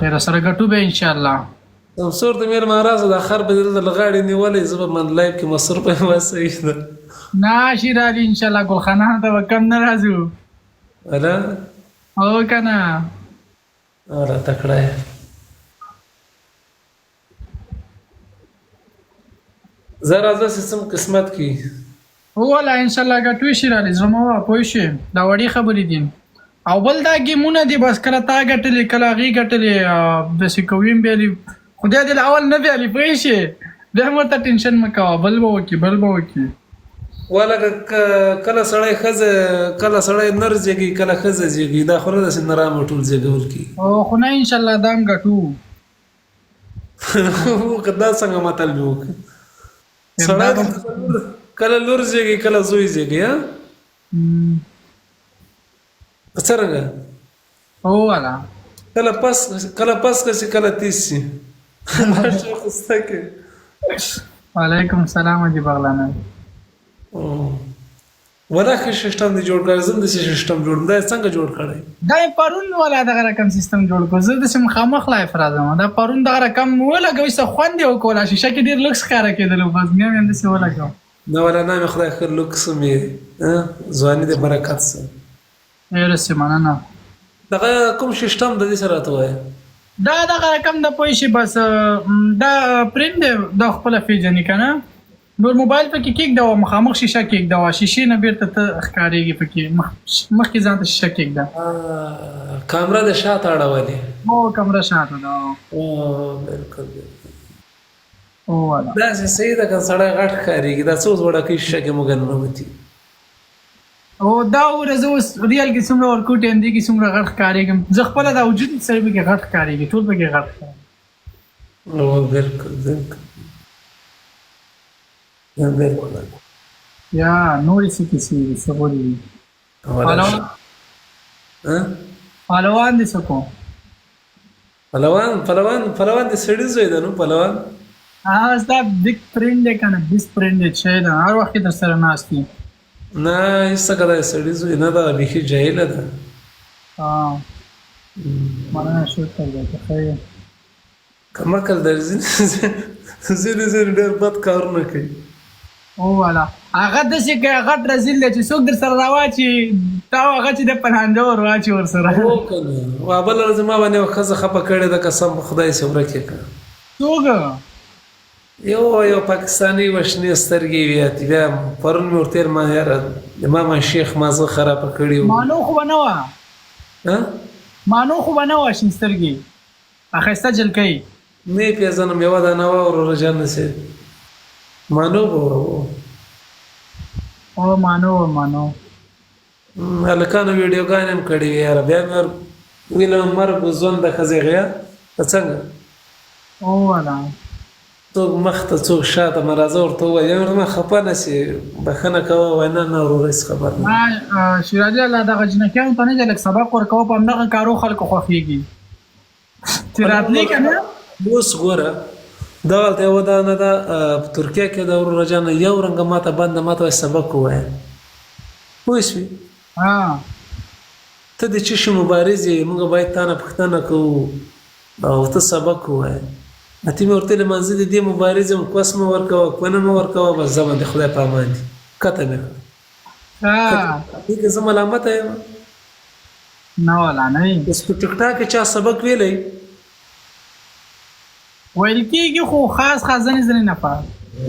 خیر سره ګټو به ان شاء الله. سمسور د میر مهاراز د اخر به د لغاړې نیولې زه به من لایب کې مصروف یم واسه ده نه شیر علي ان شاء الله ګلخانه ته کم نه راځو الا او کنه الا تکړه زرا ز سیستم قسمت کی ولا ان شاء الله ګټو شیر علي زما پوه شي دا وړي خبرې دي او بل دا گیمونه دي بس کله تا ګټلې کله غي ګټلې د سکویم بیلی خدای دې اول نه بیلی پوه شي د مو ته ټینشن مکو بل به وکی ولا کله سړی خزه کله سړی نرځي کله خزه زیږي دا خو د سنرام ټول زیږول کی او خو نه ان شاء الله دام ګټو کدا څنګه ماتل بیو سړی کله لور زیږي کله زوی زیږي ها څنګه او والا کله پس کسي کله تیسي ماشه خوستکه وعلیکم السلام جی بغلانه ولکه سیستم دی جوړ کړم زم د سیستم جوړم دا څنګه جوړ کړی دا پرون ولا دغه رقم سیستم جوړ کو زه د سم خامخ لا افرازم دا پرون دغه رقم ولا کوي څه خوند یو کولا شیشه کې ډیر لوکس کار کېدل بس مې هم د څه ولا کو نو ولا نه خدای خیر لوکس مې ځواني د برکت سره ډیر سمانه نه دغه کوم سیستم د دې سره ته وای دا دغه رقم د پويشي بس دا پرند د خپل پیژنې کنه نور موبایل پکې کېک دا مخامخ شیشه کېک دا شیشه نه بیرته ښکاریږي پکې مخکې ځان ته شیشه کېک دا کیمرا د شاته اړولې او کیمرا شاته دا او بالکل او والا دا صحیح ده که سړی غټ ښکاریږي دا څو وړه کې شیشه کې مګن نه وتی او دا ورزه ریال کې څومره ورکوټ اند کې څومره غټ ښکاریږي زه خپل دا وجود سره به غټ ښکاریږي ټول به غټ او بالکل یا نورې څه کیسې څه بولي پهلوان دې څه کو پهلوان دې سړی زوی ده نو پهلوان دا بگ فرند دی کنه بیس فرند دی چې دا هر وخت در سره ناستي نه هیڅ کله سړی زوی نه دا بیخي جاهله ده مننه شکر دی خیر کمکل درځي زه ډېر بد کارونه کوي او والا هغه د څه کې هغه رزل چې څوک در سره راواچي تا هغه چې د پنهنده ور واچي ور سره او کنه وا بل لازم باندې خزه خپه کړي د قسم خدای سره ورکه کړه څوک یو پاکستانی وشنی سترګي وی بیا پرون ورته ما یار امام شیخ مازه خراب کړیو مانو خو بنوا شنسترګي اخسته جل کوي نه پیژنم یو دا نو ور رجان نسه مانو الکانو ویډیو غانم کړی یار بیا مر ویلم مرګ زوند خزه غیا څنګه او والا تو مخته څوک شاته مرزه ورته وای ما خپه نشي بخنه کوه وینا نه ورس خبر ما شیراجی الله دغه جنکیان ته نه لک سبق ورکو په دغه کارو خلکو خوخيږي تیراتلی کنه اوس ګوره دغلته یو دا نه دا په ترکیه کې د ورجان یو رنګ ماته بند ماته سبق وای وښوي ته د چشم مبارزه موږ باید تانه پښتنه کوو او ته سبق وای اته مې ورته لمانځي د دې مبارزه قسم ورکوه کنه مې ورکوه بس زما د خدای په امان دي کته مې دې زما علامت یم نه ولا نه اوس په ټیک ټاک چا سبق ویلې ویل کېږي خو خاص ځنې نه پاره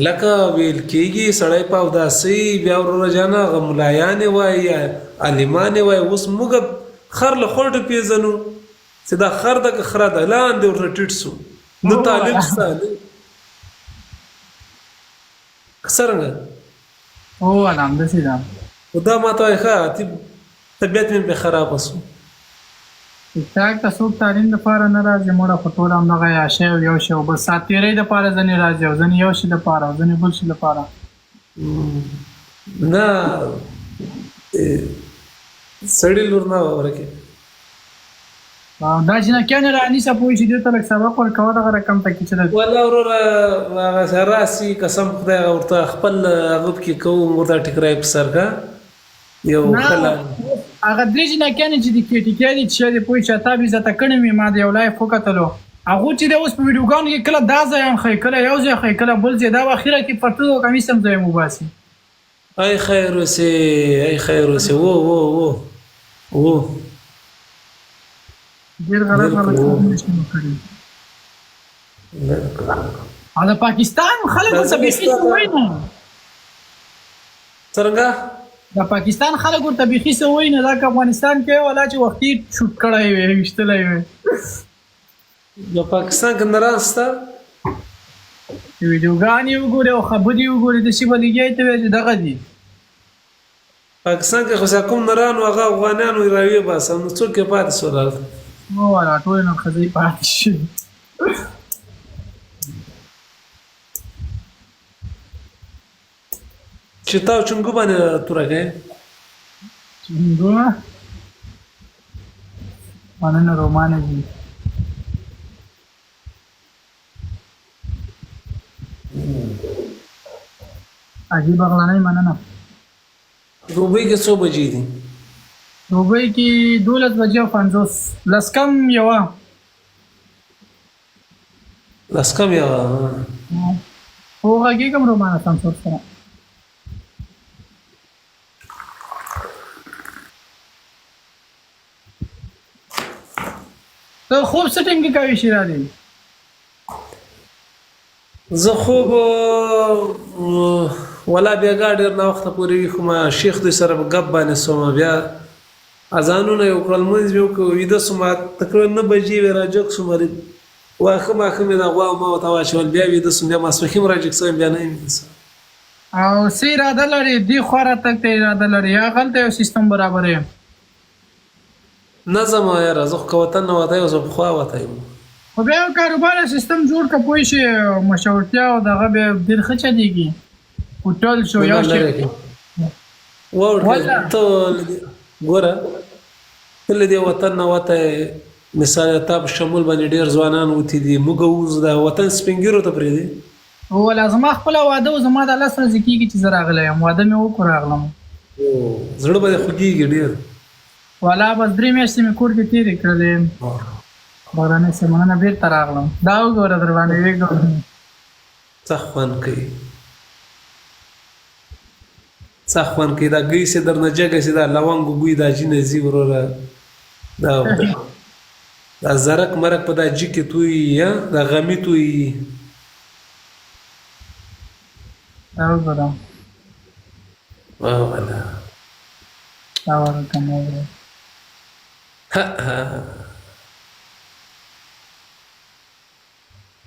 لکه ویل کېږي سړی په اوداسي بیا ورجانه غملایان وای عالمان وای اوس موږ خر له خړټ پیژنو چې دا خر د خره د لاندې ورته ټیټ سو نو طالب ساله څنګه او الحمد لله خدا ما ته ښه طبيعت مې به خراب وسو تاک تاسو تعلیم د پاره نه راځي موږ خطور هم نه غیا شی یو شی بس ساتيري د پاره ځنی راځي ځنی یو شی د پاره ځنی بل شی د پاره نه سړی لور نه ورکه دا چې نه کنه رانی سپوږی چې ته لک سبق ورکوه دغه رقم ته کې چې ولا ورور هغه راسي قسم خدای ورته خپل غوب کې کوم ورته ټکرای په سرګه یو کله هغه درې جنکیانې چې د کېټیکیا دي چې د پوه چې تا به عزت کړې مې ما د یو لایف وکتلو هغه چې د اوس په ویډیوګانو کې کله دا ځای خی کله یو ځای خی کله بل ځای دا اخیره کې پټو کمیس هم ځای مو باسي ای خیر وسه وو ډېر غلط نشم کړی دا پاکستان خلک ورته بیخي څه وایي نه څرنګه د پاکستان خلک ورته بیخي څه وایي نه دا که افغانستان کې ولا چې وختي شوټ کړی وي ویشتلی وي د پاکستان کې نه راسته ویډیوګانې وګورې او خبرې وګورې داسې به لګیا ته وایي چې دغه دي پاکستان کې خو چې کوم نرانو هغه افغانانو راویې باسه نو څوک یې پاتې شول هلته نو والا ټول نور ښځې پاتې شي چې تا چونګو باندې توره کوې چونګو مننه رومانه دي عجیب اغلانۍ مننه دوبۍ کې څو بجې دي دوبۍ کې 12 بجې او 50 لس کم یوه لس کم یوه خو غږېږم رومانه سمسور سره ته خوب څه ټیم کې کوي شیرالي زه خوب ولا بیا ډېر نه وخته پورې وي خو ما شیخ دوی سره په ګپ باندې سوم بیا اذانونه یې وکړل لمونځ مې وکړ ویده سوم تقریبا 9 بجې وې راجګ سوم واښه ماښه مې دا غوا ما ورته واچول بیا ویده سوم بیا ماسپښین راجګ سوم بیا نه یم ویده سوم او څه اراده لرې دې خوا راتګ ته اراده لرې یا هلته یو سیستم برابر یم نه ځم یاره زه خو که وطن نه وتی او زه پخوا وتی یم خو بیا یو کاروبار سیستم جوړ که پوه شي مشهورتیا او دغه بیا ډېر ښه چلېږي هوټل شو یو شی واوړه ته ګوره ته له دې وطن نه وتی مثال تا په شمول باندې ډېر ځوانان وتي دي موږ اوس د وطن سپین ږیرو ته پرېږدي ولا زما خپله واده و زما د 10 ورځې کېږي چې زه راغلی یم واده مې وکړو راغلم زړه به دې خوږېږي ډېر والا بس 3 میاشتې مې کور کې تېرې کړلې بهرنۍ سیمونونه بېرته راغلم دا وګوره در باندې ویږدم څه خوند کوي څه خوند کوي دا ګۍ سې درنه جګه سې دا لونګو بوی دا جینه ځي وروره دا زرک مرک په دا جي کې تویي دا غمي تویي دا وګوره والا دا ورکه مې وګوره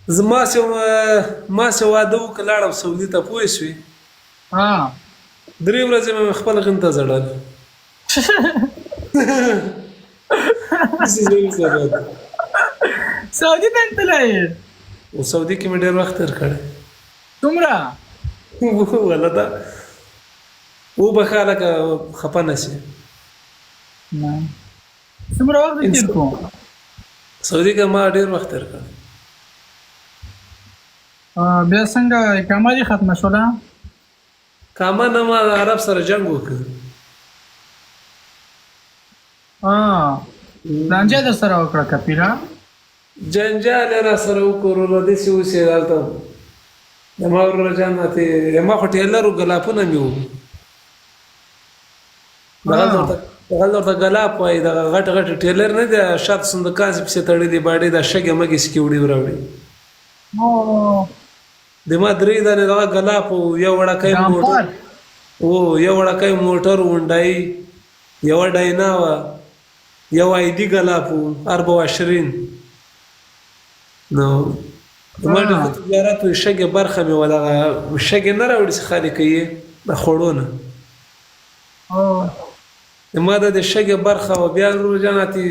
زه ما سې واده وکړه لاړم سعودي ته پوه شوې 3 ورځې مې خپل غم ته زړل سعودي ته تللی او سعودي کې مې ډېر وخت تېر کړی څومره ولا دا وبخه لکه خفه نه شي څومره وخت تېر کړو سعودي کې ما ډېر وخت تېر کړی بیا څنګه اقامه دې ختمه شوله کاما نه ما عرب سره جنګ وکړ لانجه در سره وکړه کپیره جنجال را سره وکړو داسې اوسې هلته ما ورور جان ته ما خو ټیلر غلاپونه مې وو دغه ورته غلاپ وایي دغه غټ غټ ټیلر نه دی شات صندوقان پسې تړلي باډې دا شګې مګې سکیوړي وراوړي د ما 3 دانې دغه غلاپ یو وړکۍ موټر یو وړکۍ موټر وونډای یو ډاینا وه یو آیډي غلاپ و 24 نو ما د تجارت شګې برخه مې ولغه شګې نه راوړي چې خالي کوي د خوړو نه ما د شګې برخه و بیا روزاناتي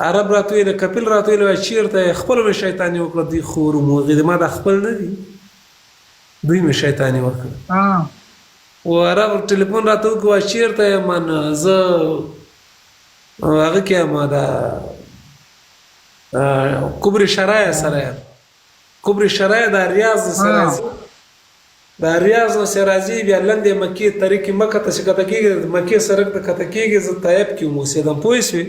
عرب راتوی له کپل راتوی له چیرته خپل مې شیطانی وکړه دی خور مو غي ما د خپل نه دی دوی مې شیطانی وکړه او عرب ټلیفون راتو کو چیرته من زه هغه کې ما دا کبر شرای سره کبر شرای د ریاض سره دا ریاض نه سرازي بیا لندې مکې طریق مکه ته چې کته کېږي مکې سرک ته کته کېږي زه طیب کې وم اوسېدم پوه شوې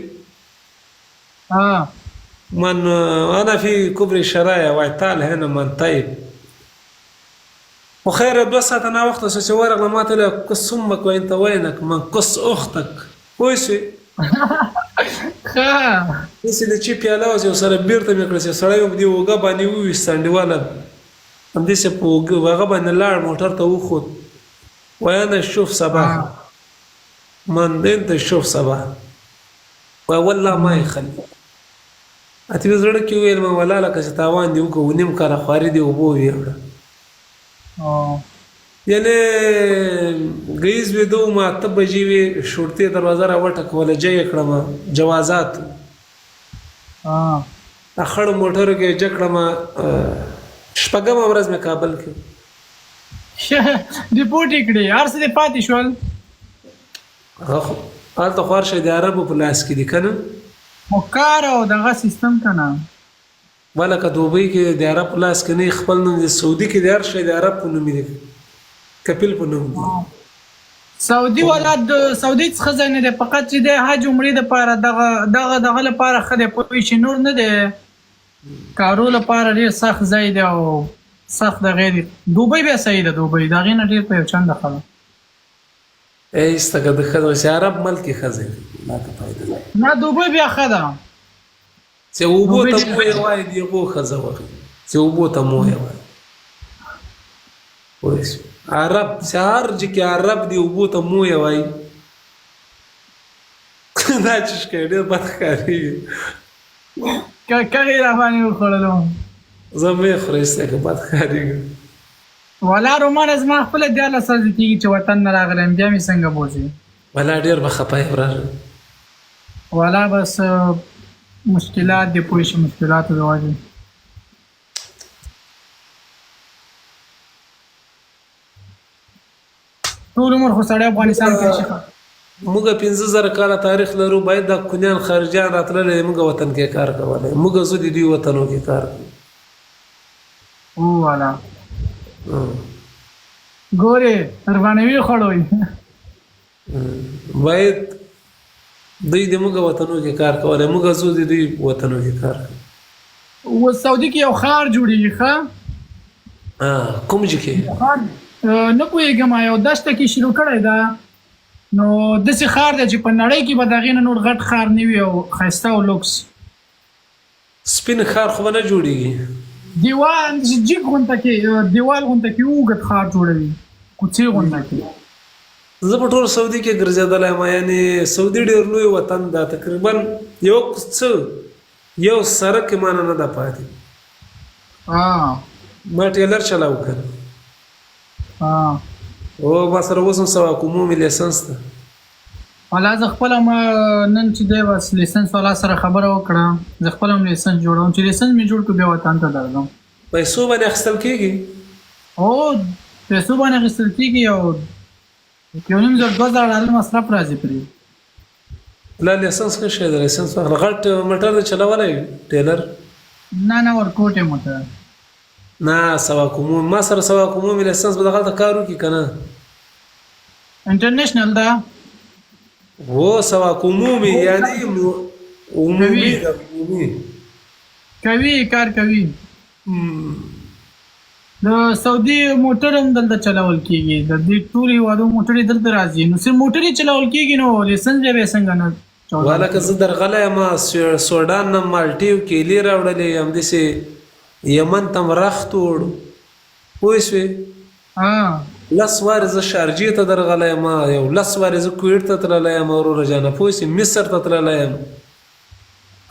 من انا في كبر الشرايع وعتال هنا من طيب وخير 2 ساعات انا وقت چې ورغله ما ته قص امك وانت وينك من قص اختك پوه شوې چې چې پیاله اوس یو سره بیرته مې کړه چې سړی هم دی وګه باندې وویست انډیواله همداسې په هغه باندې لاړ موټر ته وخوت وانا شوف صباح من انت شوف صباح والله ما يخلي اته زړه کې ویل ما ولا لکه چې تاوان دی وکړو نیم کاره خواري دی وبو ویړه یعنی غیز به دو ما تب جیوی شورتي دروازه را وټک ولا جې کړم جوازات اخړ موټر کې جکړم شپږم ورځ مې کابل کې ریپورت کړی هر څه پاتې شول حالت خورشه د عربو په لاس کې دي کنه وکړ او دغه سیستم کنه ولکه دوبۍ کې د عرب په لاس کې نه خپل نوم د سعودي کې د هر شي د عرب په نوم دی کپیل په نوم دی سعودي ولادت سعودي څخه ځنه ده فقط چې د حج عمره لپاره دغه لپاره خله پوي شي نور نه ده کارو لپاره ډیر سخت ځای دی او سخت د غیر دوبۍ به صحیح ده دوبۍ دا غینه ډیر په چند خله ایستګه د خدای چې عرب ملک خزه لا ته فائدہ نه دوبۍ بیا خدا چې وبو ته مو وای دی وو خزه وای چې وبو ته مو وای اوس عرب شهر چې عرب دی وبو ته مو وای دا چې ډېر بدخاري کله را باندې وخړلو زمې خريسته کې بدخاري ولا رومان از ما خپل دیاله سره کیږي چې وطن نه راغلم بیا می څنګه بوزي ولا ډېر بخپای وراره ولا بس مشکلات دي پوه شي مشکلات دواجه ټول عمر خو سړی افغانستان کې شي موږ 15000 کال تاریخ لرو باید د کونیان خارجان راتلل موږ وطن کې کار کولای موږ زو دي وطنو کې کار او والا ګوره تربانوي خړوي باید دوی د موږ وطنو کې کار کولای موږ زو دي وطنو کې کار و سعودي کې یو خار جوړیږي ښا کوم ځکه نه پوهېږم یو دشته کې شروع کړی دا نو داسې خار دی چې په نړۍ کې به د هغې نه نور غټ خار نه وي او ښایسته او لوکس سپین خار خو به نه جوړېږي دیوال جیګ غونته کې دیوال غونته کې اوږد خار جوړوي کوڅې غونته کې زه په ټول سعودي کې ګرځېدلی یم یعنې سعودي ډېر لوی وطن ده تقریبا یو یو سړک یې مانه نه ده پاتې ما ټیلر چلاو کړ او ما سره اوس هم سوا عمومي لیسنس ده والا زه خپل ما نن چې دی بس لیسنس والا سره خبره وکړه زه خپل هم لیسنس جوړوم چې لیسنس مې جوړ کړ بیا وطن ته درځم پیسو باندې اخیستل کېږي پیسو باندې اخیستل کېږي او یو نیم زر 2000 مصرف راځي پرې لا لیسنس ښه شی دی لیسنس واخله غټ موټر دی چلولی ټیلر نه ورکوټ یې موټر نه سوا کومومي ما سره سوا کومومي لیسنس به دغلته کار وکړي که نه انټرنیشنل ده هو سوا کومومي یعنې عمومي ده عمومي کوي کار کوي د سعودي موټر هم دلته چلول کېږي د دې ټول هېوادو موټرې دلته راځي نو صرف موټرې چلول کېږي نو لیسنس بیا به څنګه نه والکه زه درغلی یم سوډان نه مالټې او کیلې راوړلې همداسې یمن ته م رخت وړو پوه شوې 10 وارې زه شارجې ته درغلی یم یو 10 وارې زه کویټ ته تللی یم وروره جانه پوه شوې مصر ته تللی یم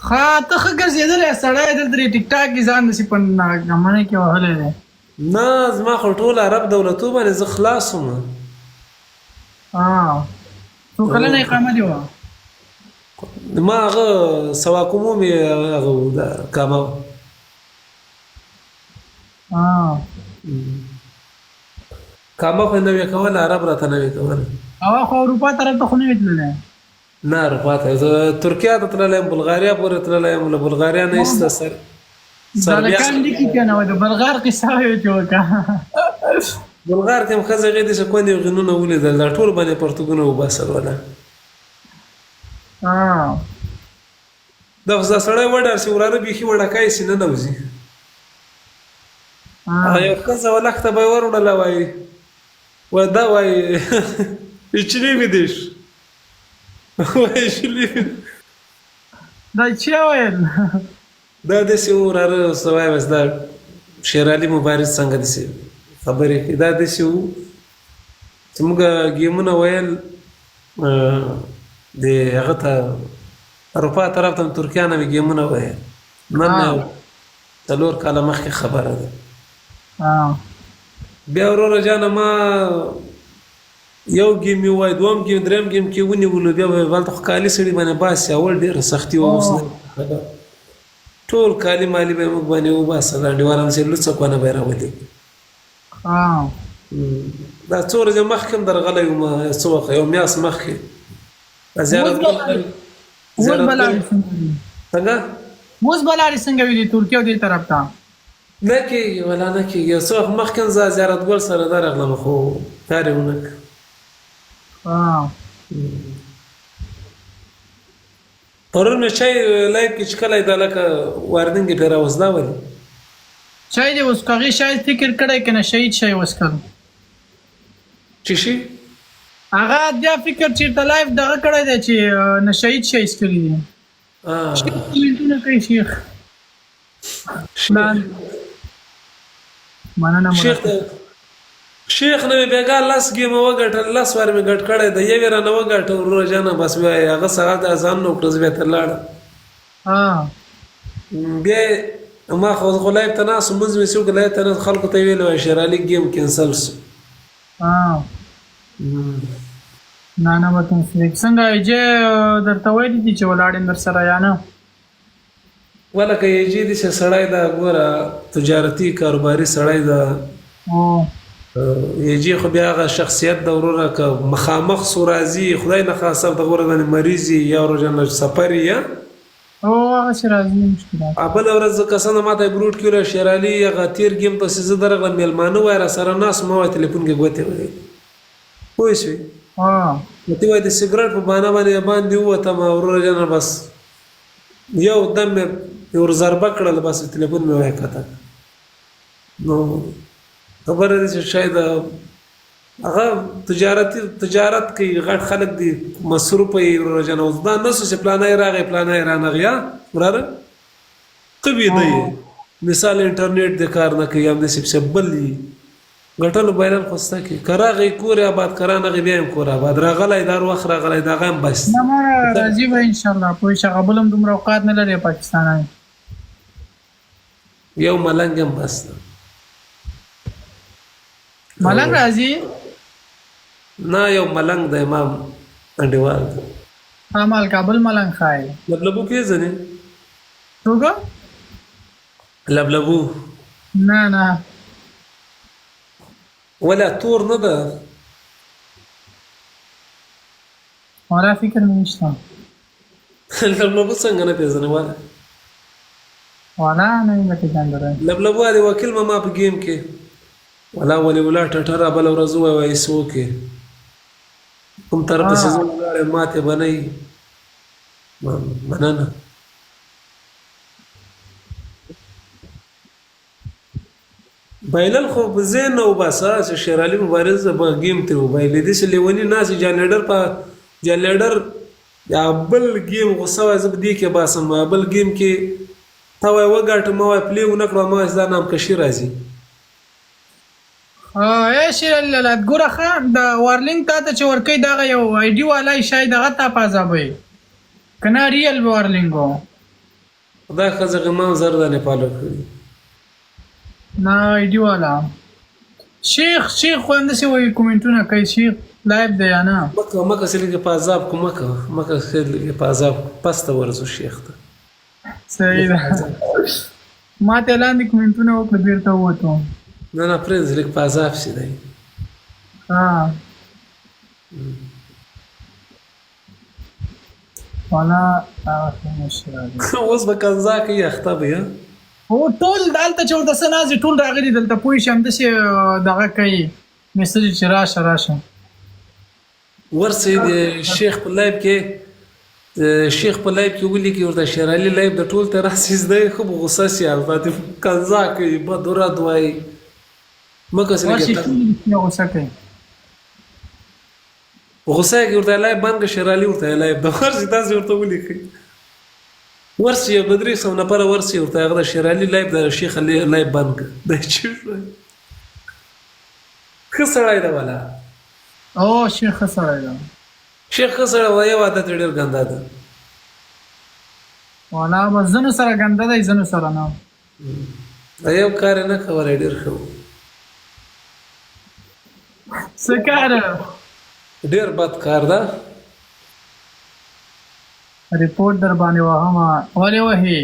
ښه ته ښه ګرځېدلی سړی دلته ټیک ټاک کې ځان داسې په ناګمنۍ کې وهلی دی نه زما خو ټول عرب دولتو باندې زه خلاص وم څو کلنه اقامه دې وه ما هغه سوا کومومي هغه کامه کامه خو نوې کوله عرب راته نوې کوله خو اروپا طرف ته خو نه وې تللی نه اروپا ته زه ترکیه ته تللی یم بلغاریا پورې تللی یم له بلغاریا نه ایسته سربیا لیکي که نه د بلغار قصه وې چې وکړه بلغار کې هم ښځه هغې داسې کونې غنونه ولیدل دا ټول باندې پرتګونه وباسل ولا دا خو دا سړی وډار شي وراره بیخي وډکای سي نه نوځي یو ښځه ولخته به یې وروړله وایي دا وایي ایچلي مې دیش وایي ایچلي مې دا چی ویل دا داسې و وراره څه وایم دا شېرعلي مبارز څنګه داسې خبرې کوي دا داسې و چې موږ ګیمونه ویل د هغه ته اروپا طرف ته ترکیه نه مې ګیمونه ویل نن 4 کاله مخکې خبره ده بیا وروره جانه ما یو ګیم مې ووایي دویم ګیم دریم ګیم کې ونیولو بیا به هلته خو کالي سړي باندې باسي اول ډېره سختي وه اوس ټول کالي مالي به یې موږ باندې وباسه انډیوالان سې لوڅه کونه به یې راولي دا څو ورځې مخکې هم درغلی وم څه وخت یو میاشت مخکې څنګه اوس به لارې څنګه وي د ترکیې او دې طرف ته نه کېږي ولا نه کېږي یو څه وخت مخکې هم زه زیارتګل سره درغلم خو کار یې ونه کړ پرون مې چای لایف کې چې کله دا لکه واردنګ یې پرې راوزدا ولې چای دې اوس هغې شاید فکر کړی که نه شهید شی وڅښل چې شي هغه بیا فکر چېرته لایف دغه کړی دی چې نه شهید شی څکلي دي کمنټونه کوي شیخ مننه شیخ نه مې بېګا لس ګیمه وګټل لس وار مې ګټ کړی د یوې رانه وګټه وروره جانه بس بیا هغه سهار د اذان نه وکړه زه بیا ته لاړم بیا ما خو لایف ته ناست لمونځ مې وکړ لایف ته ناست خلکو ته یې ویلي وای شېرعلي ګیم کینسل سو نه به کنفلیکټ څنګه ایجې درته ویلي دي چې ولاړ یم در سره یا نه ولکه ایجې داسې سړی ده ګوره تجارتي کاروباري سړی ده ایجې خو بیا هغه شخصیت ده وروره که مخامخ سو راځي خدای نه خاصه د غوره باندې مریض یي یا ورجنه سفر یي هغسې راځي مشکلات بله ورځ کسانه ما ته یې بروټ کړي ویل شېرعلي هغه تېر ګیم پسې زه درغلم میلمانه وای راسره ناست ما وایي تلیفون کې ګوتې وهي پوه شوې ته وایي د سګرټ په بهانه باندې باندې ووتم وروره جانه بس یو دم مې یو ضربه کړل بس تلیفون مې وایي کته نو خبره ده چې شاید هغه تجارت کوي غټ خلک دي مصروف یې وروره جانه اوس دا نه سو چې پلانه یې راغی پلانه یې رانغی وراره قوي دی مثال انټرنیټ د کار نه کوي هم داسې پسې بل وي ګټلو بایلل خو سته کې که راغی کور یې آباد که رانغی بیا هم کور آباد راغلی دا هر وخت راغلی د هغه هم بس نه ما راځي به انشاءالله پوه شي هغه بل هم دومره اوقات نه لري پاکستانیان یو ملنګ هم بس ده ملنګ راځي نه یو ملنګ دی ما انډیوال دی مال کابل ملنګ خای لبلبو کې ځنې څوک لبلبو نه نه ولا تور نه ده ولا فکر مې نشته لبلبو څنګه نه پېژنې ولا نه یې پېژندلی لبلبو دی وکیل ما په ګیم کې ولا ولې ولا ټټره بله ورځ ووایي څه وکړې کوم طرف پسې زه ولاړ یم ماتې به نه وي مننه بایلل خو په ذهن نه وباسه چې شېرعلي مبارز به ګیم ترې وبایلې داسې لیوني ناست جانلیډر یا بل ګیم غوسه وایي زه په دې کې باسم بل ګیم کې تا وایي وګاټه ما وایي پلې ونه کړه ما وایي دا نامکشي راځي شېرعلي ګوره ښه د وارلینګ تا ته چې ورکوي دغه یو آی ډي والا شاید هغه تا په عذابوي که نه ریل وارلینګ و خدای ښځه غمان زر دا نیپالو کړي نه آی ډي والا شیخ خو همداسې وایي کومنټونه کوي شیخ لایف دی یا نه مکه څه لږې په عذاب کو مکه څه لږې په عذاب پسته ورځو شیخ ته صحیح ده ما ته لاندې کومنټونه وکړه بېرته ووتو نه پرېږده لږ په عذاب شي دی اوس به کنځا کوي اخته به هو ټول دلته چې ورته څه ناست دي ټول راغلي دلته پوه شي همداسې دغه کوي میسج چې راشه ورسې د شیخ په لایب کې شیخ په لایب کې ولیکي ورته شیر علي لایب د ټول ته راسي زده خو په غوسه سي البته کنزا کوي بدورات وایي مکه سره ورشي کې ټول غوسه کوي غوسه کې ورته لایب باندې شیر علي ورته لایب د ورسې تاسو ورته ولیکي ورسې بدري سم نه پر ورسې ورته هغه شیر علي لایب د شیخ علي لایب باندې د چی خسړای دا والا او شیخ سره ده شیخ سره وایي واده ډېر ګنده ده والا وزن سره ګنده ده زنه سره نه یو کار نه کولای ډېر ښه سکار ډېر بد کار ده ریپورت در باندې وهم ولې وهي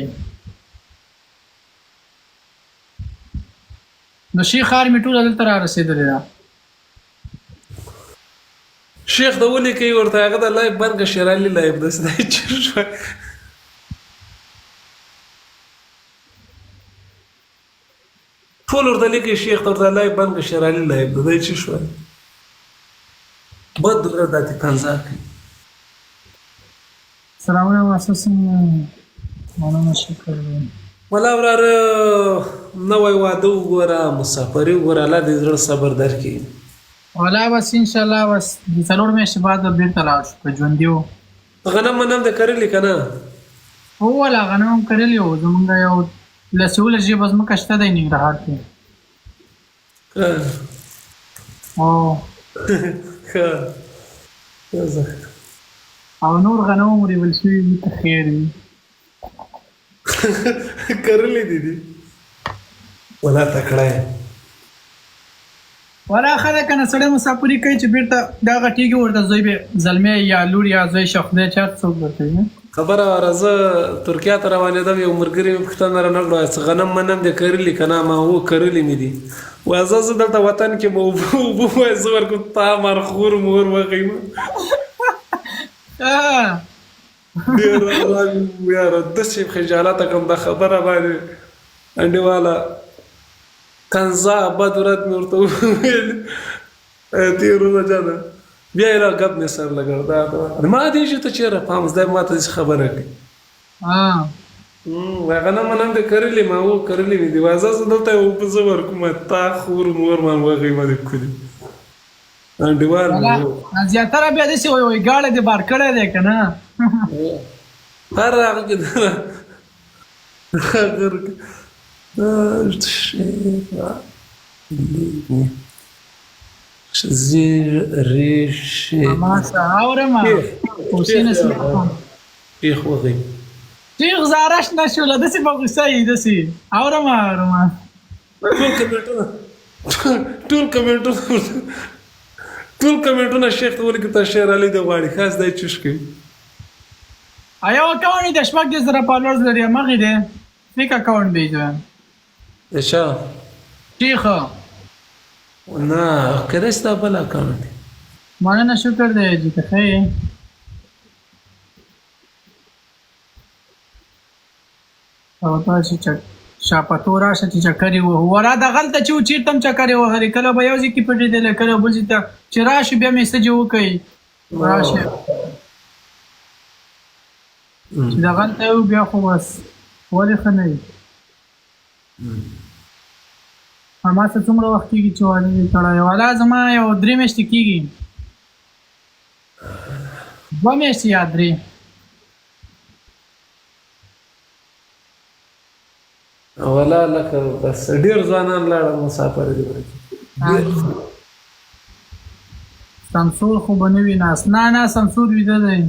نو شیخ آرمي ټول دلته را رسېدلی ده شیخ د ولي کوي ورته هغه د لایب باندې شیر علي لایب د سدای چیر شو ټول ورته لیکي شیخ ورته لایب باندې شیر علي لایب د چیر شو بد رداتي کنزا کوي سلام علیکم اساسا مولانا شکر ولا ورار نوې واده وګوره مسافري وګوره الله دې زړه صبر درکړي ولا بس ان شاء الله بس د څلور میاشتې بعد بیرته لاړ شو په ژوندي وو غنم منم د کرلی کنه هو ولا غنم کرلی وو زمونږ یو لسول جیب از مکه شته دی ننګرهار کې او او نور غنم ورېبل شوي دي ته خیر وي کرلی دي ولا تکړه ولا خلک کنه سړی مسافري کوي چې بیرته دا غټیږي ورته زوی به زلمی یا لور یا زوی شخ دی چا څوک ورته خبره راځه ترکیه ته روانېدم یو ملګري مې پوښتنه رانکړه چې غنم منم دې کرلی که نه ما هو کرلی مې دي وایي زه دلته وطن کې به اوبه وایي زه ورکړم تا مرخور مور وغیمه ډېر یاره داسې خجالته کوم دا خبره باندې انډیواله کنزا بد ورځ مې ورته وویل تېرونه جانه بیا یې را ګپ مې سر لګړ ما دې چې ته چېرې پام زده ما ته داسې خبره کوي وایي غنم منم دې کرلي ما و کرلي مې دي وایي زه دلته یې اوبه زه ورکوم تا خور مور مان وغیمه دې کلي انډیوال زیاتره بیا داسې وایي ګاډی دې بار کړی دی که نه هر هغه کې زیر ریشه ماسا اورم حسین اسلام شیخ وغیم شیخ زارش نشوله داسې په غوسه یي داسې اورم ټول کمنټونه شیخ ته ولیکي تا شیر علي د غواړي خاص دی چوش کوي یو اکاونټ یې د شپږ دېرش زره فالوورز لري همغې دی فیک اکاونټ دی اچھا شیخ نه کله ستا بل اکاونټ دی مولانا شکر دی جی ته ښه یې او تاسو چې شاپتو راشه چې چکر یې وهو ورا دغلته چې و چېرته هم چکر یې وهلې کله به یو ځای کې پټېدلی کله بل ځای ته چې راشي بیا میسج یې وکړئ راشي چې دغلته یو بیا خو بس ولې ښه نه وي ما څه څومره وخت کېږي چې واده دې کړی والا زما یو 3 میاشتې کېږي 2 میاشتې یا 3 ولا لکه بس ډېر ځوانان لاړل مسافر دي سمسور خو به نه وي ناست نه سمسور ویده دی